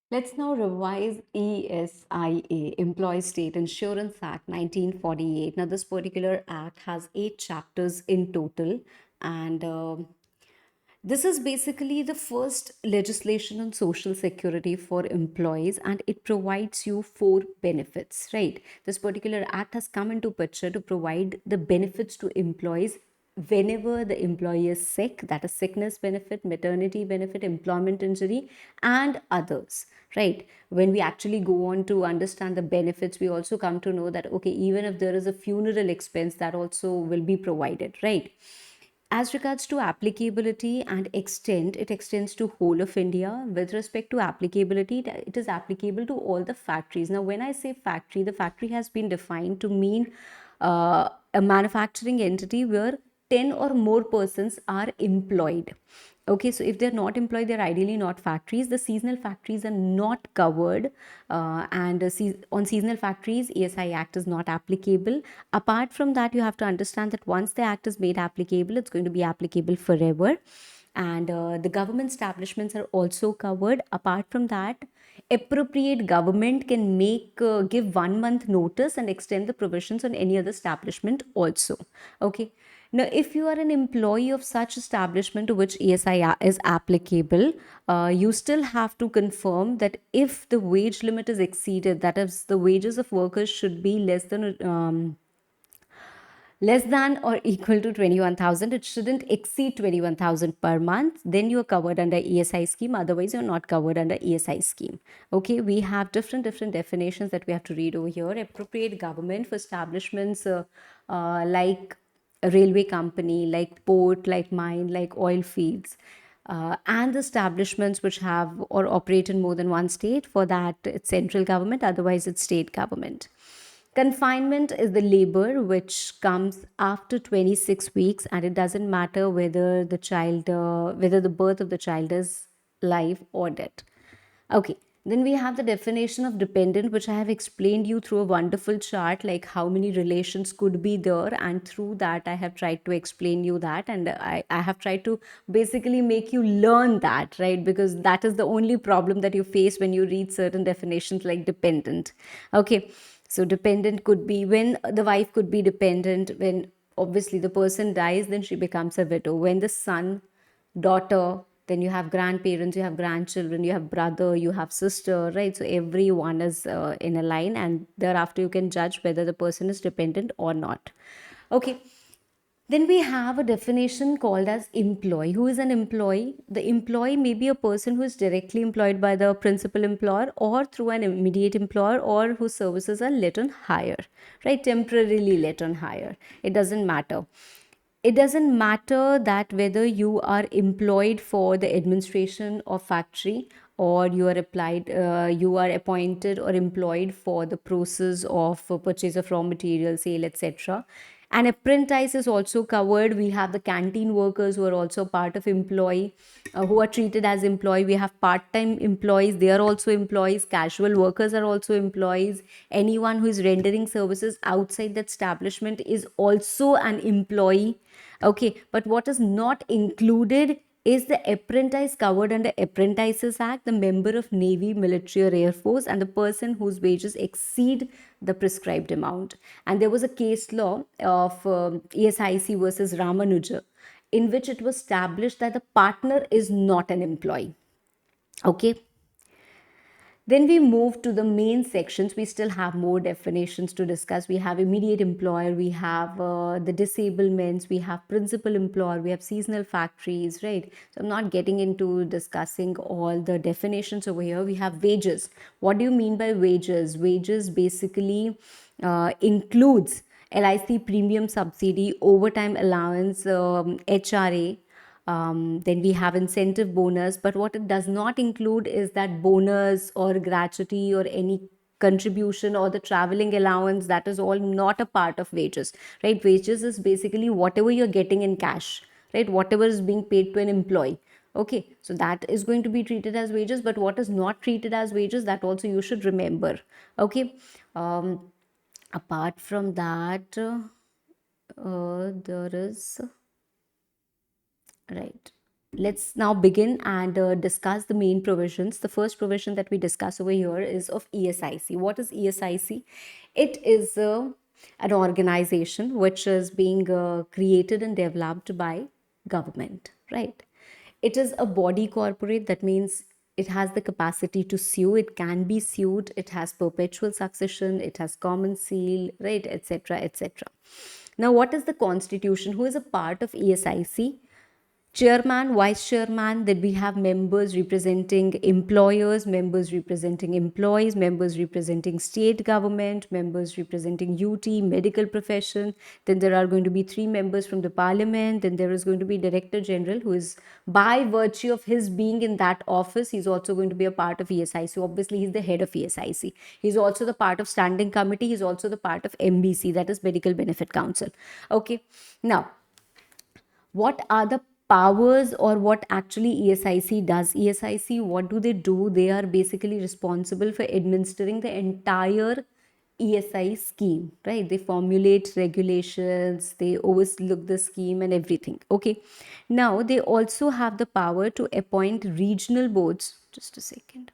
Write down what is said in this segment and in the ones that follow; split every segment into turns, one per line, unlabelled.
Let's now revise ESIA, Employee State Insurance Act 1948. Now, this particular act has 8 chapters in total, and this is basically the first legislation on social security for employees, and it provides you 4 benefits, right? This particular act has come into picture to provide the benefits to employees whenever the employee is sick, that is sickness benefit, maternity benefit, employment injury, and others, right? When we actually go on to understand the benefits, we also come to know that okay, even if there is a funeral expense, that also will be provided, right? As regards to applicability and extent, it extends to whole of India. With respect to applicability, it is applicable to all the factories. Now, when I say factory, the factory has been defined to mean a manufacturing entity where 10 or more persons are employed. Okay, so if they're not employed, they're ideally not factories. The seasonal factories are not covered, on seasonal factories, ESI Act is not applicable. Apart from that, you have to understand that once the Act is made applicable, it's going to be applicable forever. And the government establishments are also covered. Apart from that, appropriate government can give 1 month notice and extend the provisions on any other establishment also. Okay. Now, if you are an employee of such establishment to which ESI is applicable, you still have to confirm that if the wage limit is exceeded, that is, the wages of workers should be less than or equal to 21,000. It shouldn't exceed 21,000 per month. Then you are covered under ESI scheme. Otherwise, you're not covered under ESI scheme. Okay, we have different definitions that we have to read over here. Appropriate government for establishments like a railway company, like port, like mine, like oil fields. And the establishments which have or operate in more than one state, for that it's central government, otherwise it's state government. Confinement is the labor which comes after 26 weeks, and it doesn't matter whether the birth of the child is live or dead. Okay, then we have the definition of dependent, which I have explained you through a wonderful chart, like how many relations could be there. And through that, I have tried to explain you that. And I have tried to basically make you learn that, right? Because that is the only problem that you face when you read certain definitions like dependent. Okay, so dependent could be when the wife could be dependent, when obviously the person dies, then she becomes a widow. When the son, daughter, then you have grandparents, you have grandchildren, you have brother, you have sister, right? So everyone is in a line, and thereafter you can judge whether the person is dependent or not. Okay, then we have a definition called as employee. Who is an employee? The employee may be a person who is directly employed by the principal employer or through an immediate employer, or whose services are let on hire, right? Temporarily let on hire. It doesn't matter. It doesn't matter that whether you are employed for the administration of factory, or you are appointed or employed for the process of purchase of raw material, sale, etc. An apprentice is also covered. We have the canteen workers who are also part of employee, who are treated as employee. We have part-time employees, they are also employees. Casual workers are also employees. Anyone who is rendering services outside that establishment is also an employee. Okay, but what is not included is the apprentice covered under Apprentices Act, the member of Navy, military, or Air Force, and the person whose wages exceed the prescribed amount. And there was a case law of ESIC versus Ramanuja, in which it was established that the partner is not an employee. Okay, then we move to the main sections. We still have more definitions to discuss. We have immediate employer, we have the disablements, we have principal employer, we have seasonal factories, right? So I'm not getting into discussing all the definitions over here. We have wages. What do you mean by wages? Wages basically includes LIC premium subsidy, overtime allowance, HRA, then we have incentive bonus, but what it does not include is that bonus or gratuity or any contribution or the traveling allowance. That is all not a part of wages, right? Wages is basically whatever you're getting in cash, right? Whatever is being paid to an employee. Okay, so that is going to be treated as wages, but what is not treated as wages, that also you should remember. Okay, apart from that, there is, right. let's now begin and discuss the main provisions. The first provision that we discuss over here is of ESIC. What is ESIC? It is an organization which is being created and developed by government, right? It is a body corporate. That means it has the capacity to sue. It can be sued. It has perpetual succession. It has common seal, right, etc., etc. Now, what is the constitution? Who is a part of ESIC? Chairman, vice chairman, then we have members representing employers, members representing employees, members representing state government, members representing UT, medical profession. Then there are going to be three members from the parliament. Then there is going to be director general, who is, by virtue of his being in that office, he's also going to be a part of ESIC. So obviously he's the head of ESIC. He's also the part of standing committee. He's also the part of MBC, that is Medical Benefit Council. Okay. Now, what are the powers, or what actually ESIC does? ESIC, what do they do? They are basically responsible for administering the entire ESI scheme, right? They formulate regulations, they overlook the scheme and everything. Okay. Now, they also have the power to appoint regional boards. Just a second.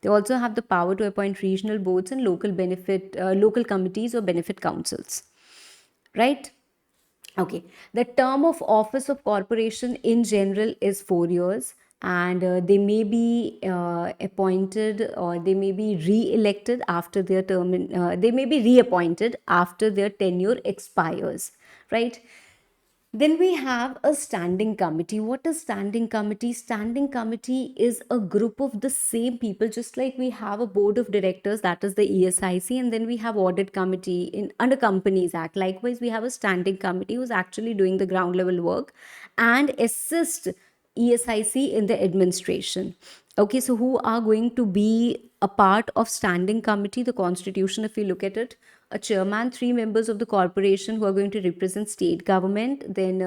They also have the power to appoint regional boards and local committees or benefit councils, right? Okay, the term of office of corporation in general is 4 years, and they may be appointed, or they may be re-elected after their term. They may be reappointed after their tenure expires, right? Then we have a standing committee. What is standing committee? Standing committee is a group of the same people, just like we have a board of directors, that is the ESIC, and then we have audit committee in under Companies Act. Likewise, we have a standing committee who's actually doing the ground level work and assist ESIC in the administration. Okay, so who are going to be a part of standing committee? The constitution, if we look at it, a chairman, three members of the corporation who are going to represent state government, then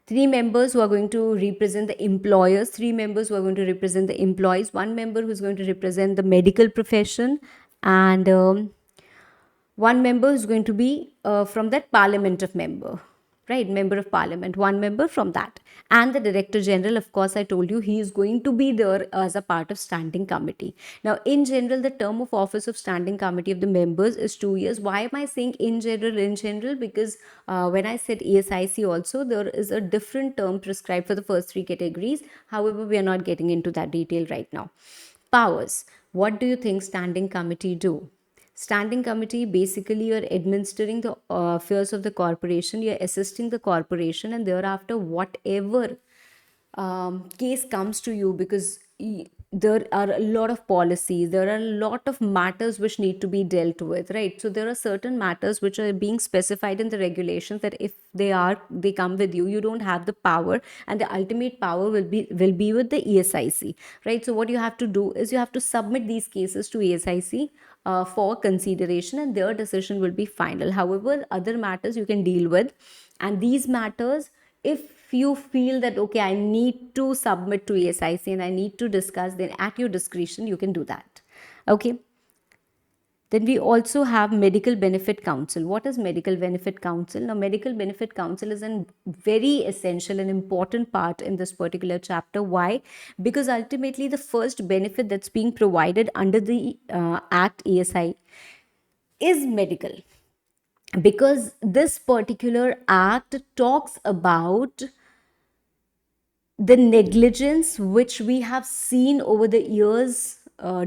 three members who are going to represent the employers, three members who are going to represent the employees, one member who is going to represent the medical profession, and one member is going to be from that parliament of member, right? Member of parliament, one member from that. And the director general, of course, I told you he is going to be there as a part of standing committee. Now, in general, the term of office of standing committee of the members is 2 years. Why am I saying in general? In general, because when I said ESIC also, there is a different term prescribed for the first three categories. However, we are not getting into that detail right now. Powers. What do you think standing committee do? Standing committee, basically you're administering the affairs of the corporation, you're assisting the corporation, and thereafter whatever case comes to you, because there are a lot of policies, there are a lot of matters which need to be dealt with, right? So there are certain matters which are being specified in the regulations that if they come with you, you don't have the power, and the ultimate power will be with the ESIC, right? So what you have to do is you have to submit these cases to ESIC for consideration, and their decision will be final. However, other matters you can deal with, and these matters, if you feel that okay, I need to submit to ESIC and I need to discuss, then at your discretion you can do that. Okay. Then we also have Medical Benefit Council. What is Medical Benefit Council? Now, Medical Benefit Council is a very essential and important part in this particular chapter. Why? Because ultimately the first benefit that's being provided under the Act ESI is medical. Because this particular act talks about the negligence which we have seen over the years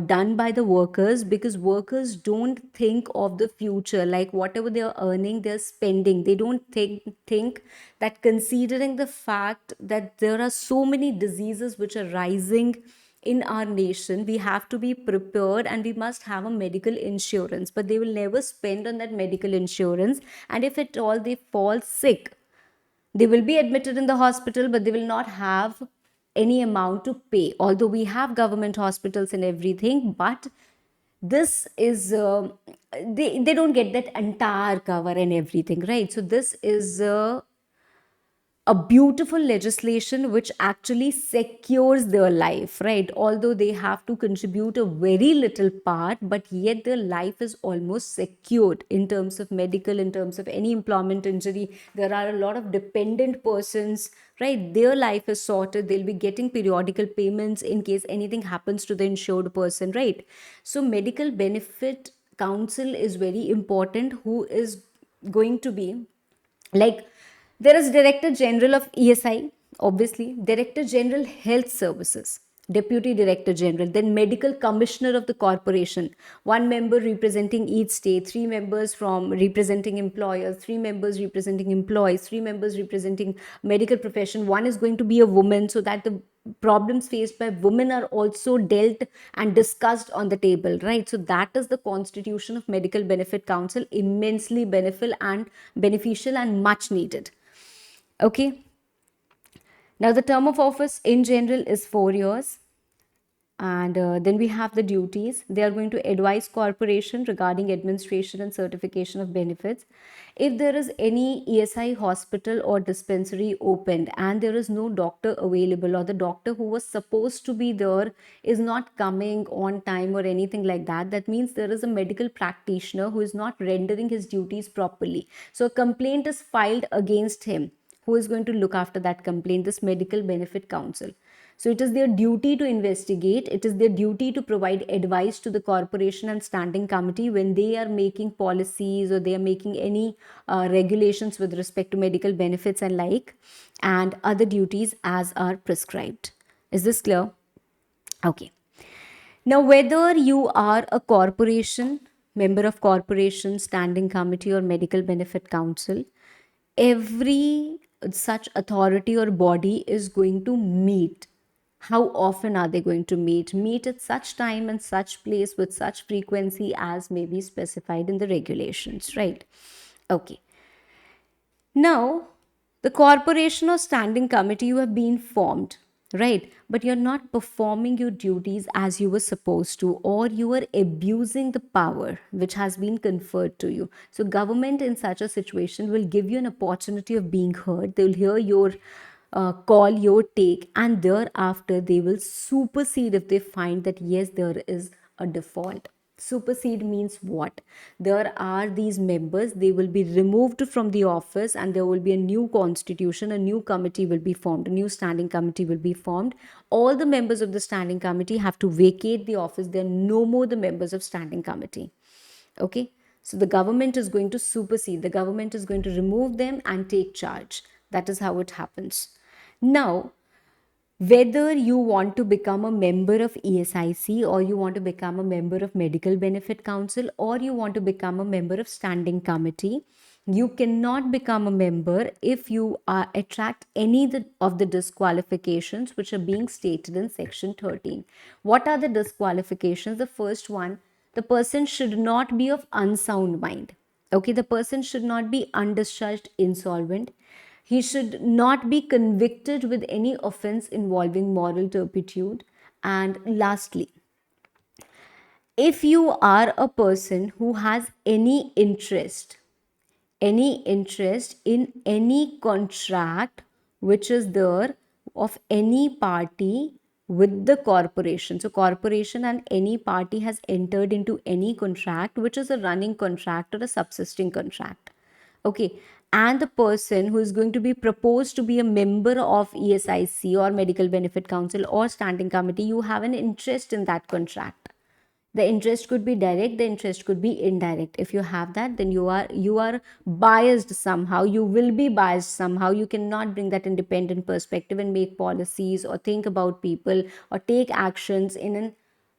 done by the workers, because workers don't think of the future, like whatever they are earning they're spending. They don't think that, considering the fact that there are so many diseases which are rising in our nation, we have to be prepared and we must have a medical insurance, but they will never spend on that medical insurance. And if at all they fall sick, they will be admitted in the hospital, but they will not have any amount to pay. Although we have government hospitals and everything, but this is they don't get that entire cover and everything, right? So this is a beautiful legislation which actually secures their life, right? Although they have to contribute a very little part, but yet their life is almost secured in terms of medical, in terms of any employment injury. There are a lot of dependent persons, right? Their life is sorted. They'll be getting periodical payments in case anything happens to the insured person, right? So medical benefit council is very important, who is going to be like, there is Director General of ESI, obviously, Director General Health Services, Deputy Director General, then Medical Commissioner of the corporation, one member representing each state, three members from representing employers, three members representing employees, three members representing medical profession. One is going to be a woman, so that the problems faced by women are also dealt and discussed on the table, right? So that is the constitution of Medical Benefit Council, immensely beneficial and much needed. Okay, now the term of office in general is 4 years. And then we have the duties. They are going to advise corporation regarding administration and certification of benefits. If there is any ESI hospital or dispensary opened and there is no doctor available, or the doctor who was supposed to be there is not coming on time or anything like that, that means there is a medical practitioner who is not rendering his duties properly. So a complaint is filed against him. Who is going to look after that complaint? This Medical Benefit Council. So it is their duty to investigate. It is their duty to provide advice to the corporation and standing committee when they are making policies or they are making any regulations with respect to medical benefits and like, and other duties as are prescribed. Is this clear? Okay. Now, whether you are a corporation, member of corporation, standing committee, or medical benefit council, every such authority or body is going to meet. How often are they going to meet? Meet at such time and such place with such frequency as may be specified in the regulations, right? Okay. Now, the corporation or standing committee, you have been formed, right? But you're not performing your duties as you were supposed to, or you are abusing the power which has been conferred to you. So, government in such a situation will give you an opportunity of being heard. They will hear your call, your take, and thereafter they will supersede if they find that yes, there is a default. Supersede means what? There are these members, they will be removed from the office, and there will be a new constitution, a new committee will be formed, a new standing committee will be formed. All the members of the standing committee have to vacate the office. They are no more the members of standing committee. Okay, so the government is going to supersede, the government is going to remove them and take charge. That is how it happens. Now, whether you want to become a member of ESIC, or you want to become a member of Medical Benefit Council, or you want to become a member of Standing Committee, you cannot become a member if you attract any of the disqualifications which are being stated in section 13. What are the disqualifications? The first one, the person should not be of unsound mind. Okay, the person should not be undischarged insolvent. He should not be convicted with any offense involving moral turpitude. And lastly, if you are a person who has any interest in any contract which is there of any party with the corporation. So corporation and any party has entered into any contract which is a running contract or a subsisting contract. Okay, and the person who is going to be proposed to be a member of ESIC or Medical Benefit Council or Standing Committee, you have an interest in that contract. The interest could be direct, the interest could be indirect. If you have that, then you are biased somehow, you will be biased somehow. You cannot bring that independent perspective and make policies or think about people or take actions in an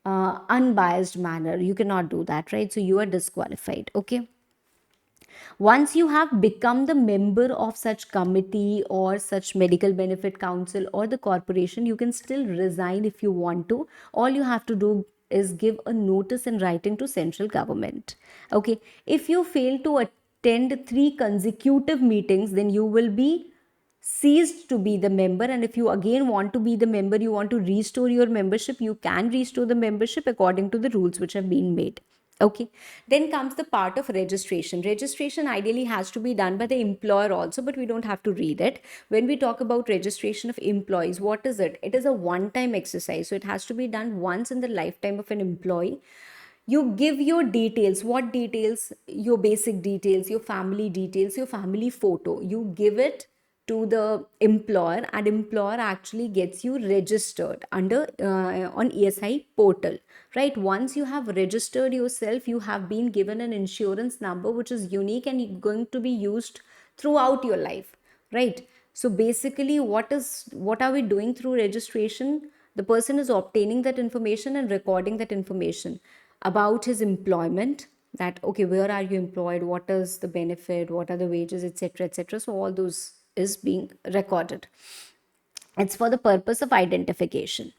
unbiased manner. You cannot do that, right? So you are disqualified. Okay, once you have become the member of such committee or such Medical Benefit Council or the corporation, you can still resign if you want to. All you have to do is give a notice in writing to central government. Okay, if you fail to attend 3 consecutive meetings, then you will be ceased to be the member. And if you again want to be the member, you want to restore your membership, you can restore the membership according to the rules which have been made. Okay, then comes the part of registration. Registration ideally has to be done by the employer also, but we don't have to read it. When we talk about registration of employees, what is it? It is a one time exercise. So it has to be done once in the lifetime of an employee. You give your details. What details? Your basic details, your family details, your family photo. You give it to the employer, and employer actually gets you registered under on ESI portal, right? Once you have registered yourself, you have been given an insurance number which is unique and going to be used throughout your life, right? So basically, what are we doing through registration? The person is obtaining that information and recording that information about his employment, that okay, where are you employed, what is the benefit, what are the wages, etc., etc. So all those is being recorded. It's for the purpose of identification.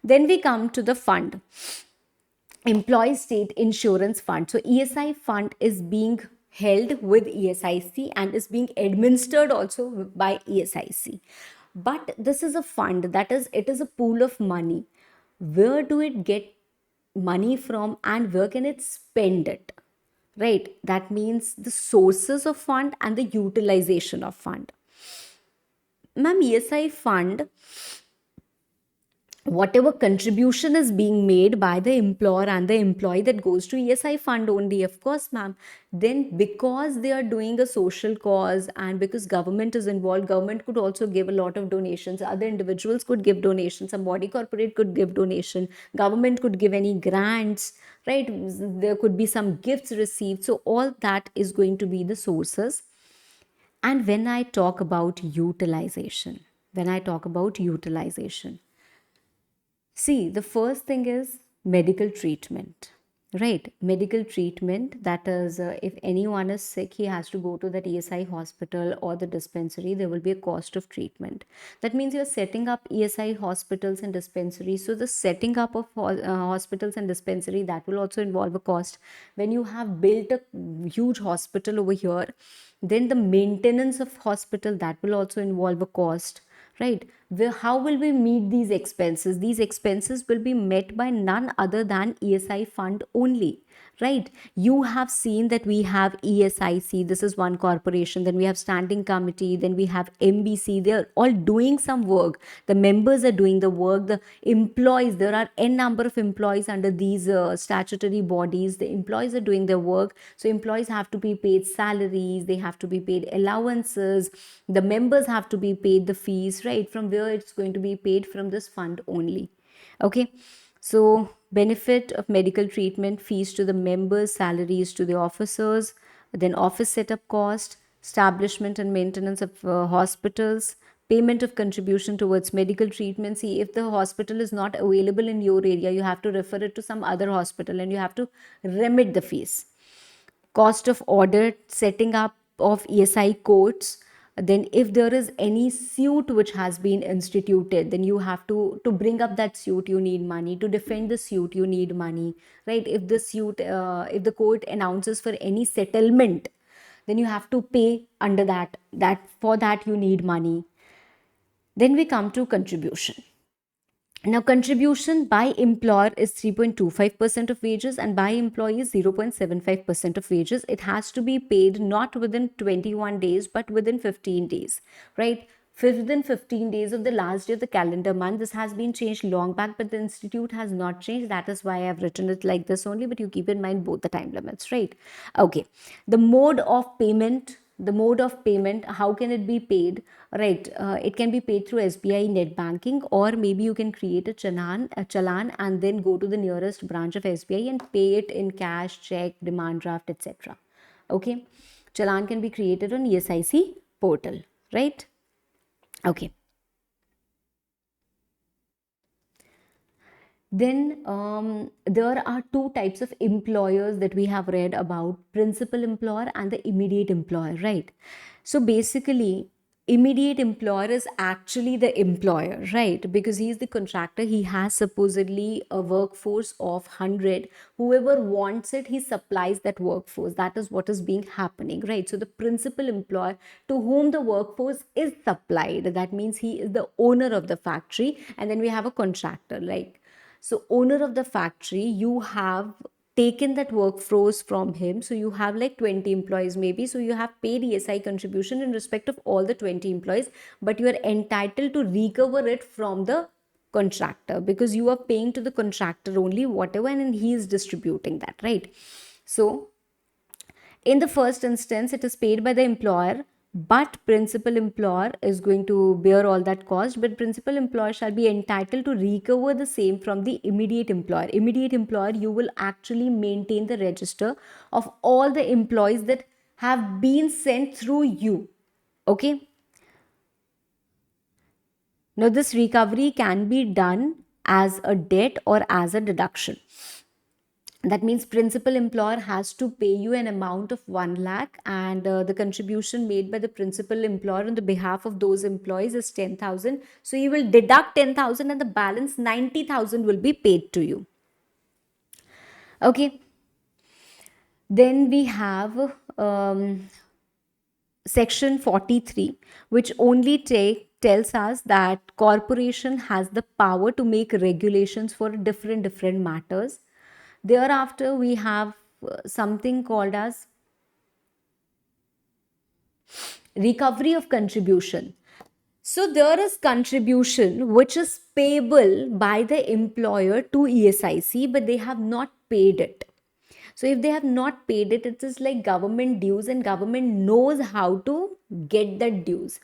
Then we come to the fund, employee state insurance fund. So ESI fund is being held with ESIC and is being administered also by ESIC. But this is a fund, that is, it is a pool of money. Where do it get money from and where can it spend it? Right? That means the sources of fund and the utilization of fund. Ma'am, ESI fund, whatever contribution is being made by the employer and the employee, that goes to ESI fund only, of course, ma'am. Then because they are doing a social cause and because government is involved, government could also give a lot of donations, other individuals could give donations, some body corporate could give donation, government could give any grants, right? There could be some gifts received. So all that is going to be the sources. And when I talk about utilization, see, the first thing is medical treatment, right? Medical treatment, that is, if anyone is sick, he has to go to that ESI hospital or the dispensary. There will be a cost of treatment. That means you're setting up ESI hospitals and dispensaries. So the setting up of hospitals and dispensary, that will also involve a cost. When you have built a huge hospital over here, then the maintenance of hospital, that will also involve a cost, right? How will we meet these expenses? These expenses will be met by none other than ESI fund only, right? You have seen that we have ESIC, this is one corporation, then we have standing committee, then we have MBC. They're all doing some work. The members are doing the work. The employees, there are n number of employees under these statutory bodies. The employees are doing their work. So employees have to be paid salaries, they have to be paid allowances, the members have to be paid the fees, right? From where it's going to be paid? From this fund only. Okay, so benefit of medical treatment, fees to the members, salaries to the officers, then office setup cost, establishment and maintenance of hospitals, payment of contribution towards medical treatment. See, if the hospital is not available in your area, you have to refer it to some other hospital and you have to remit the fees. Cost of audit, setting up of ESI courts. Then if there is any suit which has been instituted, then you have to bring up that suit, you need money. To defend the suit, you need money, right? If the suit, if the court announces for any settlement, then you have to pay under that for that you need money. Then we come to contribution. Now, contribution by employer is 3.25% of wages and by employee is 0.75% of wages. It has to be paid not within 21 days, but within 15 days, right? Within 15 days of the last day of the calendar month. This has been changed long back, but the institute has not changed. That is why I've written it like this only, but you keep in mind both the time limits, right? Okay. The mode of payment, how can it be paid, right? It can be paid through SBI net banking, or maybe you can create a challan and then go to the nearest branch of SBI and pay it in cash, check, demand draft, etc. Okay, challan can be created on ESIC portal, right? Okay. Then there are two types of employers that we have read about: principal employer and the immediate employer, right? So basically, immediate employer is actually the employer, right? Because he is the contractor, he has supposedly a workforce of 100. Whoever wants it, he supplies that workforce. That is what is being happening, right? So the principal employer, to whom the workforce is supplied, that means he is the owner of the factory. And then we have a contractor, like, so owner of the factory, you have taken that workforce from him. So you have like 20 employees maybe. So you have paid ESI contribution in respect of all the 20 employees, but you are entitled to recover it from the contractor, because you are paying to the contractor only whatever, and he is distributing that, right? So in the first instance, it is paid by the employer, but principal employer is going to bear all that cost. But principal employer shall be entitled to recover the same from the immediate employer. Immediate employer, you will actually maintain the register of all the employees that have been sent through you. Okay. Now, this recovery can be done as a debt or as a deduction. That means principal employer has to pay you an amount of 1 lakh, and the contribution made by the principal employer on the behalf of those employees is 10,000. So you will deduct 10,000 and the balance 90,000 will be paid to you. Okay. Then we have section 43, which only tells us that corporation has the power to make regulations for different matters. Thereafter, we have something called as recovery of contribution. So there is contribution which is payable by the employer to ESIC, but they have not paid it. So if they have not paid it, it is like government dues, and government knows how to get that dues.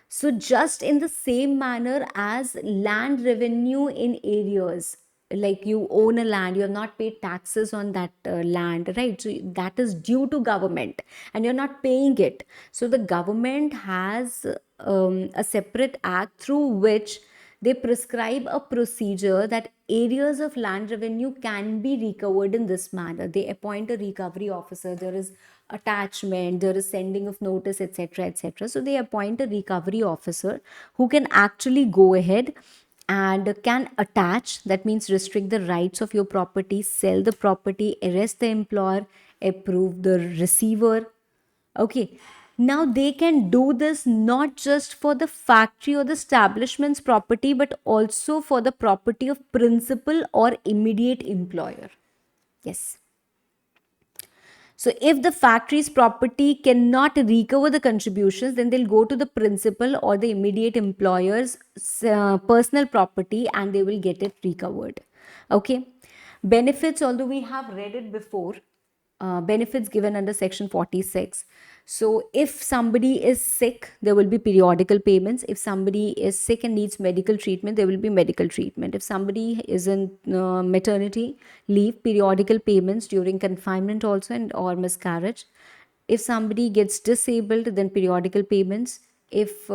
So just in the same manner as land revenue in areas, like you own a land, you have not paid taxes on that land, right? So that is due to government and you're not paying it. So the government has a separate act through which they prescribe a procedure that areas of land revenue can be recovered in this manner. They appoint a recovery officer, there is attachment, there is sending of notice, etc., etc. So they appoint a recovery officer who can actually go ahead and can attach, that means restrict the rights of your property, sell the property, arrest the employer, approve the receiver. Okay. Now they can do this not just for the factory or the establishment's property, but also for the property of principal or immediate employer. Yes. So if the factory's property cannot recover the contributions, then they'll go to the principal or the immediate employer's personal property and they will get it recovered. Okay. Benefits, although we have read it before, benefits given under section 46. So if somebody is sick, there will be periodical payments. If somebody is sick and needs medical treatment, there will be medical treatment. If somebody is in maternity leave, periodical payments during confinement also, and or miscarriage. If somebody gets disabled, then periodical payments. If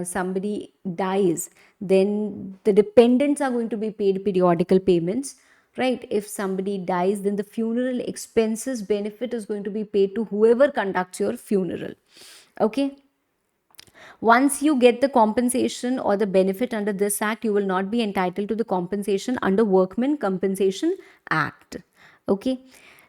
somebody dies, then the dependents are going to be paid periodical payments, right? If somebody dies, then the funeral expenses benefit is going to be paid to whoever conducts your funeral. Okay. Once you get the compensation or the benefit under this act, you will not be entitled to the compensation under Workmen Compensation Act. Okay.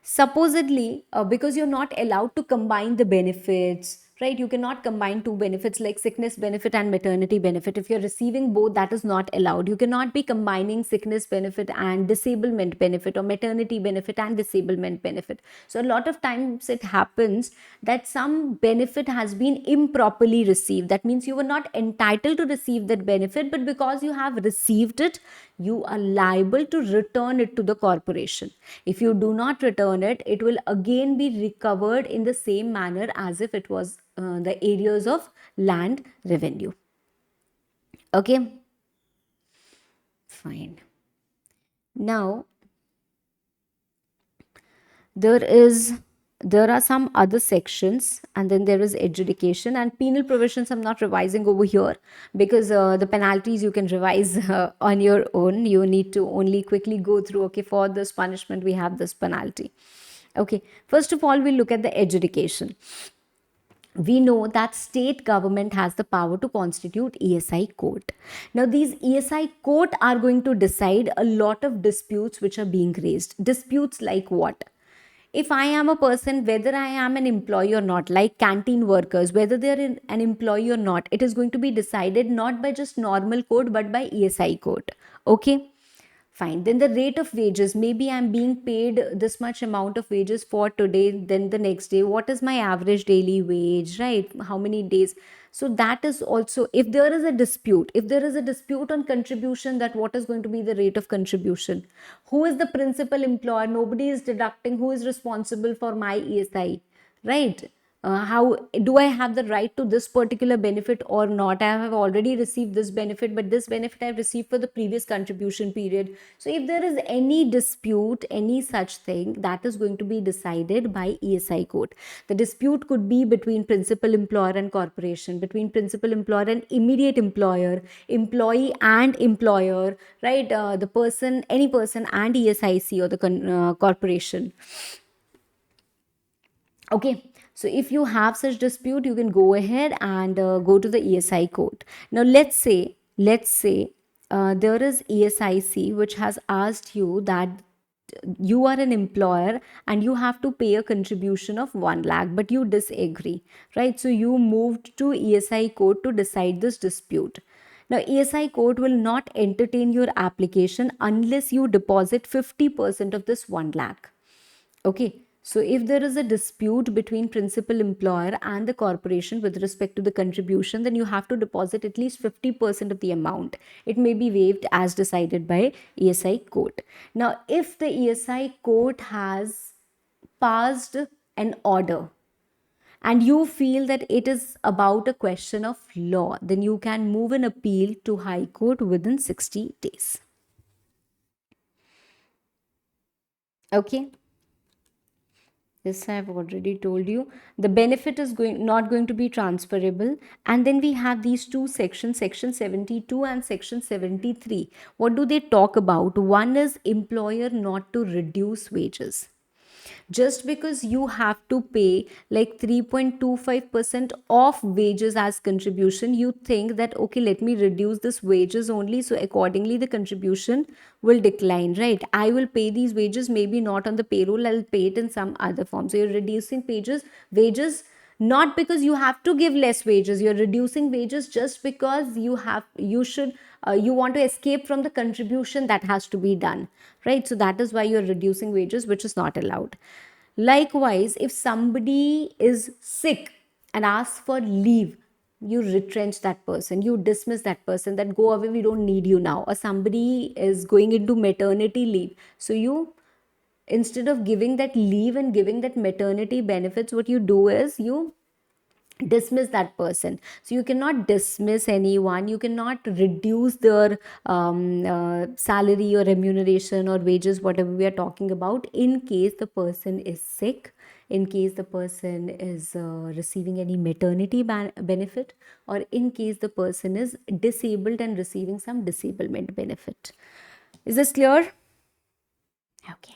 Supposedly, because you're not allowed to combine the benefits, right? You cannot combine two benefits like sickness benefit and maternity benefit. If you're receiving both, that is not allowed. You cannot be combining sickness benefit and disablement benefit, or maternity benefit and disablement benefit. So a lot of times it happens that some benefit has been improperly received. That means you were not entitled to receive that benefit, but because you have received it, you are liable to return it to the corporation. If you do not return it, it will again be recovered in the same manner as if it was the areas of land revenue. Okay, fine. Now there are some other sections, and then there is adjudication and penal provisions. I'm not revising over here because the penalties you can revise on your own. You need to only quickly go through, okay, for this punishment we have this penalty. Okay, first of all, we'll look at the adjudication. We know that state government has the power to constitute ESI court. Now these ESI court are going to decide a lot of disputes which are being raised. Disputes like what? If I am a person, whether I am an employee or not, like canteen workers, whether they're an employee or not, it is going to be decided not by just normal court but by ESI court. Okay, Fine. Then the rate of wages, maybe I'm being paid this much amount of wages for today, then the next day. What is my average daily wage, right? How many days? So that is also, if there is a dispute, if there is a dispute on contribution, that what is going to be the rate of contribution? Who is the principal employer? Nobody is deducting. Who is responsible for my ESI, right? How do I have the right to this particular benefit or not? I have already received this benefit, but this benefit I've received for the previous contribution period. So if there is any dispute, any such thing, that is going to be decided by ESI code. The dispute could be between principal employer and corporation, between principal employer and immediate employer, employee and employer, right? The person, any person and ESIC or the corporation. Okay, so if you have such dispute, you can go ahead and go to the ESI court. Now, let's say there is ESIC which has asked you that you are an employer and you have to pay a contribution of 1 lakh, but you disagree, right? So you moved to ESI court to decide this dispute. Now, ESI court will not entertain your application unless you deposit 50% of this 1 lakh. Okay, so if there is a dispute between principal employer and the corporation with respect to the contribution, then you have to deposit at least 50% of the amount. It may be waived as decided by ESI court. Now, if the ESI court has passed an order and you feel that it is about a question of law, then you can move an appeal to High Court within 60 days. Okay. This I've already told you. The benefit is not going to be transferable. And then we have these two sections, section 72 and section 73. What do they talk about? One is employer not to reduce wages. Just because you have to pay like 3.25% of wages as contribution, you think that okay, let me reduce this wages only, so accordingly the contribution will decline, right? I will pay these wages, maybe not on the payroll, I'll pay it in some other form. So you're reducing wages not because you have to give less wages, you're reducing wages just because you want to escape from the contribution that has to be done, right? So that is why you're reducing wages, which is not allowed. Likewise, if somebody is sick and asks for leave, you retrench that person, you dismiss that person, that go away, we don't need you now. Or somebody is going into maternity leave, so you, instead of giving that leave and giving that maternity benefits, what you do is you dismiss that person. So you cannot dismiss anyone, you cannot reduce their salary or remuneration or wages, whatever we are talking about, in case the person is sick, in case the person is receiving any maternity benefit, or in case the person is disabled and receiving some disablement benefit. Is this clear? Okay.